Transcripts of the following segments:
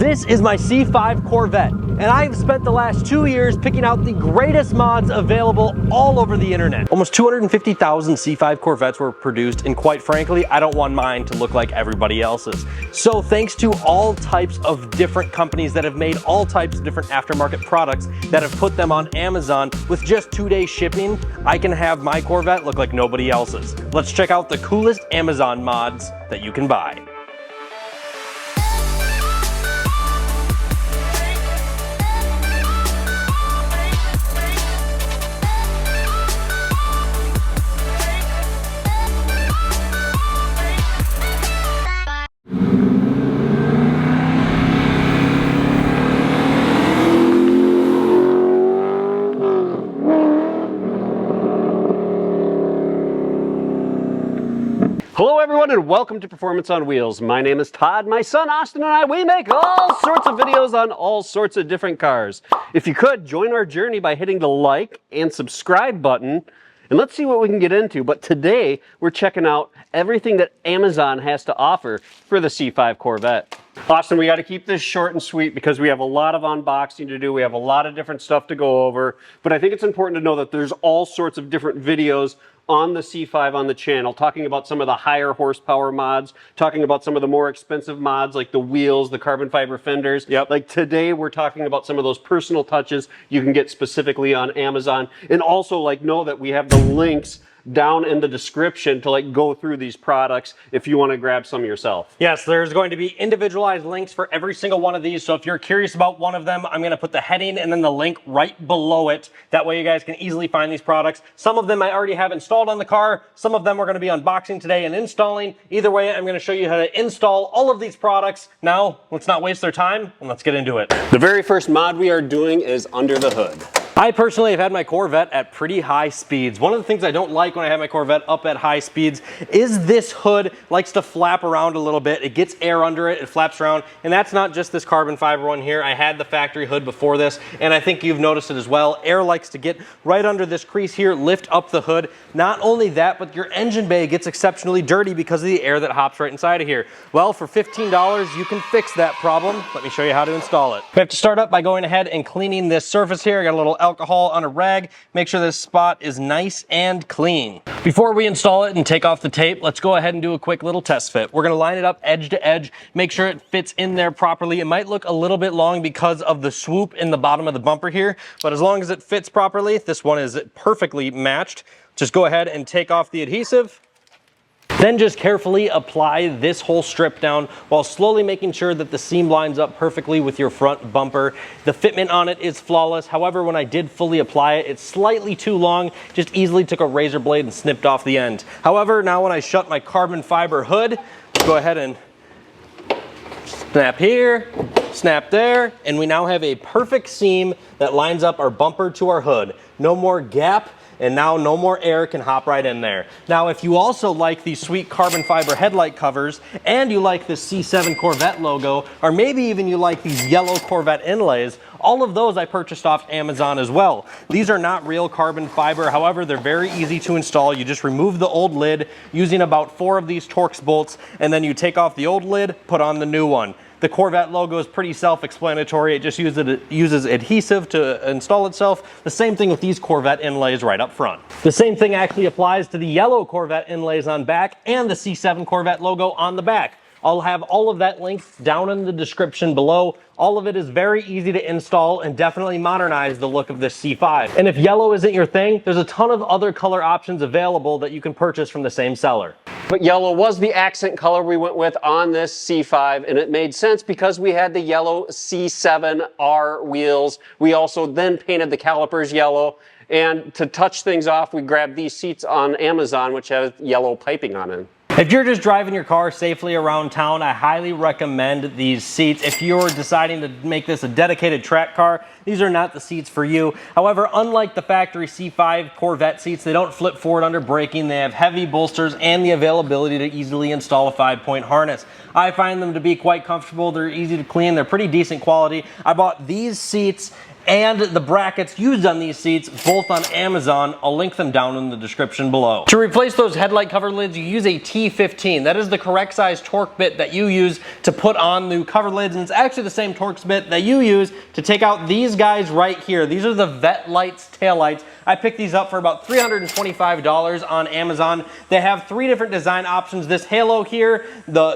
This is my C5 Corvette, and I've spent the last 2 years picking out the greatest mods available all over the internet. Almost 250,000 C5 Corvettes were produced, and quite frankly, I don't want mine to look like everybody else's. So thanks to all types of different companies that have made all types of different aftermarket products that have put them on Amazon with just 2-day shipping, I can have my Corvette look like nobody else's. Let's check out the coolest Amazon mods that you can buy. Hello everyone and welcome to Performance on Wheels. My name is Todd, my son Austin and I, we make all sorts of videos on all sorts of different cars. If you could, join our journey by hitting the like and subscribe button and let's see what we can get into. But today we're checking out everything that Amazon has to offer for the C5 Corvette. Austin, we got to keep this short and sweet because we have a lot of unboxing to do. We have a lot of different stuff to go over, but I think it's important to know that there's all sorts of different videos on the C5 on the channel, talking about some of the higher horsepower mods, talking about some of the more expensive mods like the wheels, the carbon fiber fenders. Yep. Like today we're talking about some of those personal touches you can get specifically on Amazon, and also like know that we have the links down in the description to like go through these products if you want to grab some yourself. Yes, there's going to be individualized links for every single one of these, so if you're curious about one of them, I'm going to put the heading and then the link right below it. That way you guys can easily find these products. Some of them I already have installed on the car, some of them we're going to be unboxing today and installing. Either way, I'm going to show you how to install all of these products. Now, let's not waste their time and let's get into it. The very first mod we are doing is under the hood. I personally have had my Corvette at pretty high speeds. One of the things I don't like when I have my Corvette up at high speeds is this hood likes to flap around a little bit. It gets air under it, it flaps around, and that's not just this carbon fiber one here. I had the factory hood before this, and I think you've noticed it as well. Air likes to get right under this crease here, lift up the hood. Not only that, but your engine bay gets exceptionally dirty because of the air that hops right inside of here. Well, for $15, you can fix that problem. Let me show you how to install it. We have to start up by going ahead and cleaning this surface here. I got a little alcohol on a rag. Make sure this spot is nice and clean. Before we install it and take off the tape, let's go ahead and do a quick little test fit. We're going to line it up edge to edge, make sure it fits in there properly. It might look a little bit long because of the swoop in the bottom of the bumper here, but as long as it fits properly, this one is perfectly matched. Just go ahead and take off the adhesive. Then just carefully apply this whole strip down while slowly making sure that the seam lines up perfectly with your front bumper. The fitment on it is flawless. However, when I did fully apply it, it's slightly too long. Just easily took a razor blade and snipped off the end. However, now when I shut my carbon fiber hood, go ahead and snap here, snap there, and we now have a perfect seam that lines up our bumper to our hood. No more gap. And now no more air can hop right in there. Now, if you also like these sweet carbon fiber headlight covers, and you like the C7 Corvette logo, or maybe even you like these yellow Corvette inlays, all of those I purchased off Amazon as well. These are not real carbon fiber, however, they're very easy to install. You just remove the old lid using about 4 of these Torx bolts, and then you take off the old lid, put on the new one. The Corvette logo is pretty self-explanatory. It just uses adhesive to install itself. The same thing with these Corvette inlays right up front. The same thing actually applies to the yellow Corvette inlays on back and the C7 Corvette logo on the back. I'll have all of that linked down in the description below. All of it is very easy to install and definitely modernize the look of this C5. And if yellow isn't your thing, there's a ton of other color options available that you can purchase from the same seller. But yellow was the accent color we went with on this C5, and it made sense because we had the yellow C7R wheels. We also then painted the calipers yellow, and to touch things off, we grabbed these seats on Amazon, which have yellow piping on them. If you're just driving your car safely around town, I highly recommend these seats. If you're deciding to make this a dedicated track car, these are not the seats for you. However, unlike the factory C5 Corvette seats, they don't flip forward under braking. They have heavy bolsters and the availability to easily install a 5-point harness. I find them to be quite comfortable. They're easy to clean. They're pretty decent quality. I bought these seats and the brackets used on these seats, both on Amazon. I'll link them down in the description below. To replace those headlight cover lids, you use a T15. That is the correct size torque bit that you use to put on the cover lids, and it's actually the same torque bit that you use to take out these guys right here. These are the Vette lights, tail lights. I picked these up for about $325 on Amazon. They have 3 different design options. This halo here,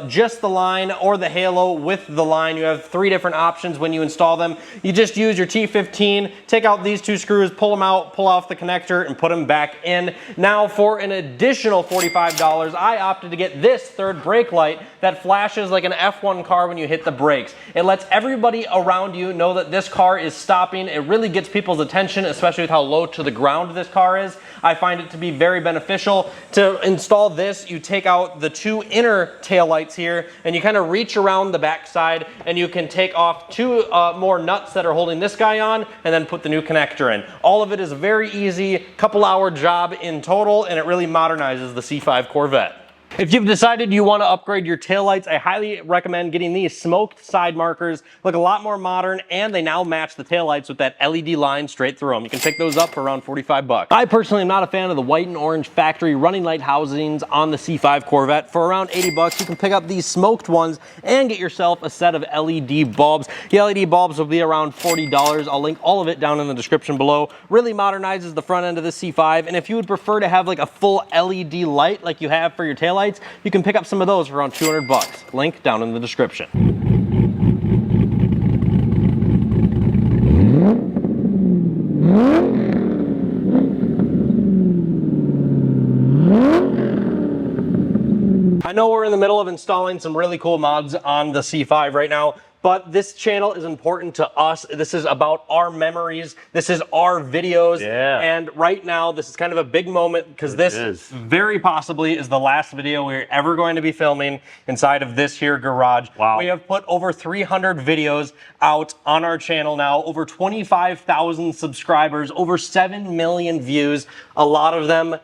just the line, or the halo with the line. You have 3 different options when you install them. You just use your T15, take out these 2 screws, pull them out, pull off the connector, and put them back in. Now for an additional $45, I opted to get this third brake light that flashes like an F1 car when you hit the brakes. It lets everybody around you know that this car is stopping. It really gets people's attention, especially with how low to the ground this car is. I find it to be very beneficial. To install this, you take out the 2 inner tail lights here, and you kind of reach around the back side, and you can take off 2 more nuts that are holding this guy on, and then put the new connector in. All of it is a very easy, couple-hour job in total, and it really modernizes the C5 Corvette. If you've decided you want to upgrade your taillights, I highly recommend getting these smoked side markers. Look a lot more modern, and they now match the taillights with that LED line straight through them. You can pick those up for around 45 bucks. I personally am not a fan of the white and orange factory running light housings on the C5 Corvette. For around 80 bucks, you can pick up these smoked ones and get yourself a set of LED bulbs. The LED bulbs will be around $40. I'll link all of it down in the description below. Really modernizes the front end of the C5, and if you would prefer to have like a full LED light like you have for your taillights, you can pick up some of those for around 200 bucks. Link down in the description. I know we're in the middle of installing some really cool mods on the C5 right now, but this channel is important to us. This is about our memories. This is our videos. Yeah. And right now, this is kind of a big moment because this very possibly is the last video we're ever going to be filming inside of this here garage. Wow. We have put over 300 videos out on our channel now, over 25,000 subscribers, over 7 million views, a lot of them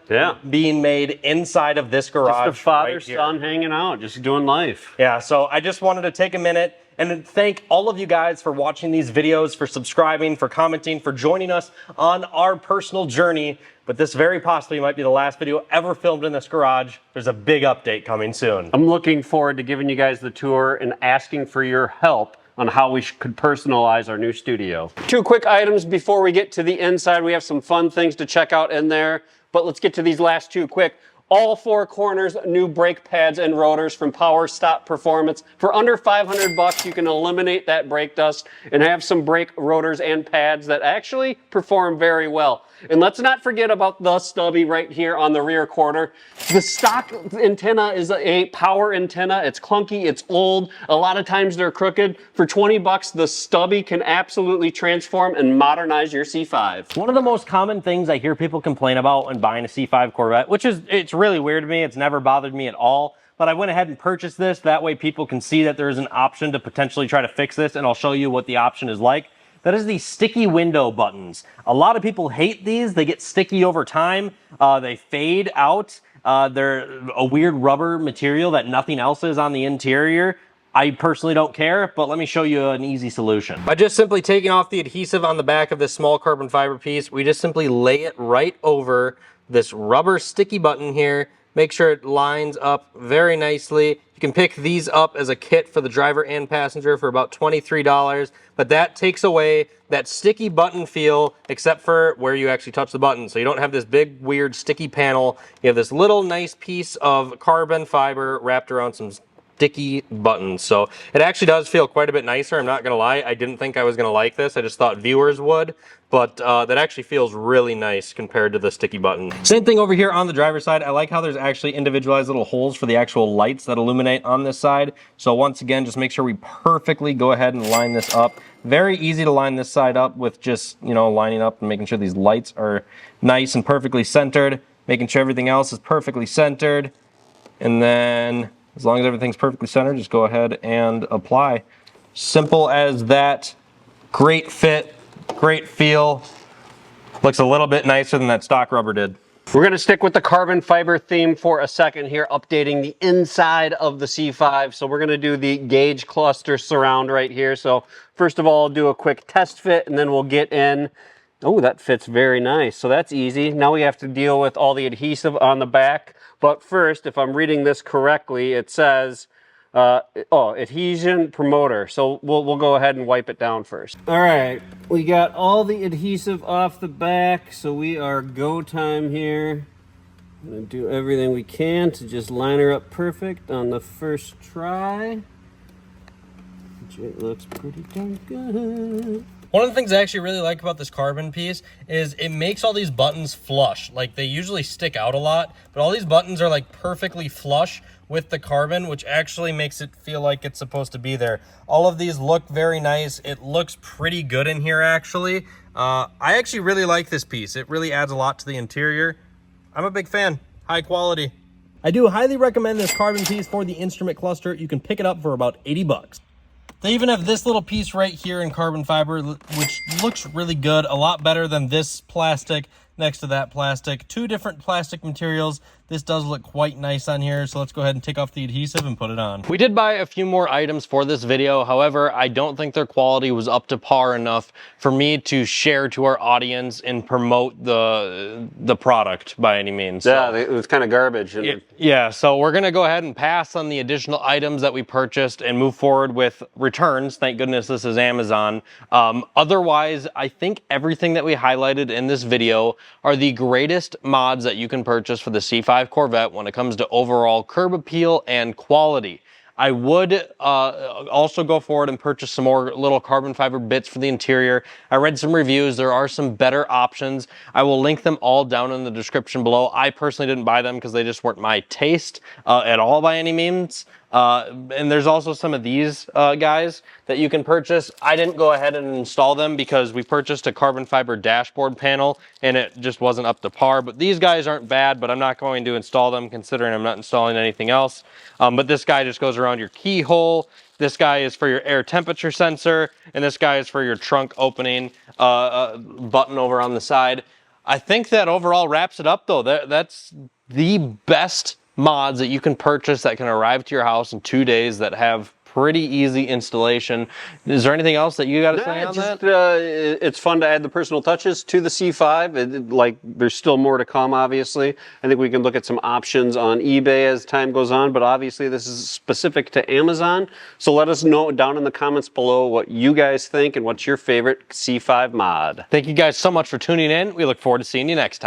being made inside of this garage. Just a father-son hanging out, just doing life. Yeah, so I just wanted to take a minute and thank all of you guys for watching these videos, for subscribing, for commenting, for joining us on our personal journey. But this very possibly might be the last video ever filmed in this garage. There's a big update coming soon. I'm looking forward to giving you guys the tour and asking for your help on how we could personalize our new studio. 2 quick items before we get to the inside. We have some fun things to check out in there, but let's get to these last 2 quick. All 4 corners, new brake pads and rotors from Power Stop Performance. For under 500 bucks, you can eliminate that brake dust and have some brake rotors and pads that actually perform very well. And let's not forget about the Stubby right here on the rear quarter. The stock antenna is a power antenna. It's clunky, it's old. A lot of times they're crooked. For 20 bucks, the Stubby can absolutely transform and modernize your C5. One of the most common things I hear people complain about when buying a C5 Corvette, which is, it's really weird to me. It's never bothered me at all. But I went ahead and purchased this. That way people can see that there is an option to potentially try to fix this, and I'll show you what the option is like. That is the sticky window buttons. A lot of people hate these. They get sticky over time. They fade out. They're a weird rubber material that nothing else is on the interior. I personally don't care, but let me show you an easy solution. By just simply taking off the adhesive on the back of this small carbon fiber piece, we just simply lay it right over this rubber sticky button here. Make sure it lines up very nicely. You can pick these up as a kit for the driver and passenger for about $23, but that takes away that sticky button feel, except for where you actually touch the button. So you don't have this big, weird, sticky panel. You have this little nice piece of carbon fiber wrapped around some sticky buttons. So it actually does feel quite a bit nicer. I'm not gonna lie, I didn't think I was gonna like this. I just thought viewers would, but that actually feels really nice compared to the sticky button. Same thing over here on the driver's side. I like how there's actually individualized little holes for the actual lights that illuminate on this side. So once again, just make sure we perfectly go ahead and line this up. Very easy to line this side up with just, you know, lining up and making sure these lights are nice and perfectly centered, making sure everything else is perfectly centered, and then as long as everything's perfectly centered, just go ahead and apply. Simple as that. Great fit, great feel. Looks a little bit nicer than that stock rubber did. We're going to stick with the carbon fiber theme for a second here, updating the inside of the C5. So we're going to do the gauge cluster surround right here. So first of all, I'll do a quick test fit and then we'll get in. Oh, that fits very nice. So that's easy. Now we have to deal with all the adhesive on the back. But first, if I'm reading this correctly, it says, adhesion promoter. So we'll go ahead and wipe it down first. All right, we got all the adhesive off the back, so we are go time here. I'm gonna do everything we can to just line her up perfect on the first try. It looks pretty darn good. One of the things I actually really like about this carbon piece is it makes all these buttons flush. Like, they usually stick out a lot, but all these buttons are like perfectly flush with the carbon, which actually makes it feel like it's supposed to be there. All of these look very nice. It looks pretty good in here, actually. I actually really like this piece. It really adds a lot to the interior. I'm a big fan. High quality. I do highly recommend this carbon piece for the instrument cluster. You can pick it up for about 80 bucks. They even have this little piece right here in carbon fiber, which looks really good, a lot better than this plastic next to that plastic. Two different plastic materials. This does look quite nice on here, so let's go ahead and take off the adhesive and put it on. We did buy a few more items for this video. However, I don't think their quality was up to par enough for me to share to our audience and promote the product by any means. Yeah, it was kind of garbage. Yeah, so we're gonna go ahead and pass on the additional items that we purchased and move forward with returns. Thank goodness this is Amazon. Otherwise, I think everything that we highlighted in this video are the greatest mods that you can purchase for the C5 Corvette when it comes to overall curb appeal and quality. I would also go forward and purchase some more little carbon fiber bits for the interior. I read some reviews. There are some better options. I will link them all down in the description below. I personally didn't buy them because they just weren't my taste at all by any means. And there's also some of these guys that you can purchase. I didn't go ahead and install them because we purchased a carbon fiber dashboard panel and it just wasn't up to par. But these guys aren't bad, but I'm not going to install them considering I'm not installing anything else. But this guy just goes around your keyhole. This guy is for your air temperature sensor, and this guy is for your trunk opening button over on the side. I think that overall wraps it up though. That's the best mods that you can purchase that can arrive to your house in 2 days that have pretty easy installation. Is there anything else that you got to say on that? It's fun to add the personal touches to the C5. There's still more to come, obviously. I think we can look at some options on eBay as time goes on, but obviously this is specific to Amazon. So let us know down in the comments below what you guys think and what's your favorite C5 mod. Thank you guys so much for tuning in. We look forward to seeing you next time.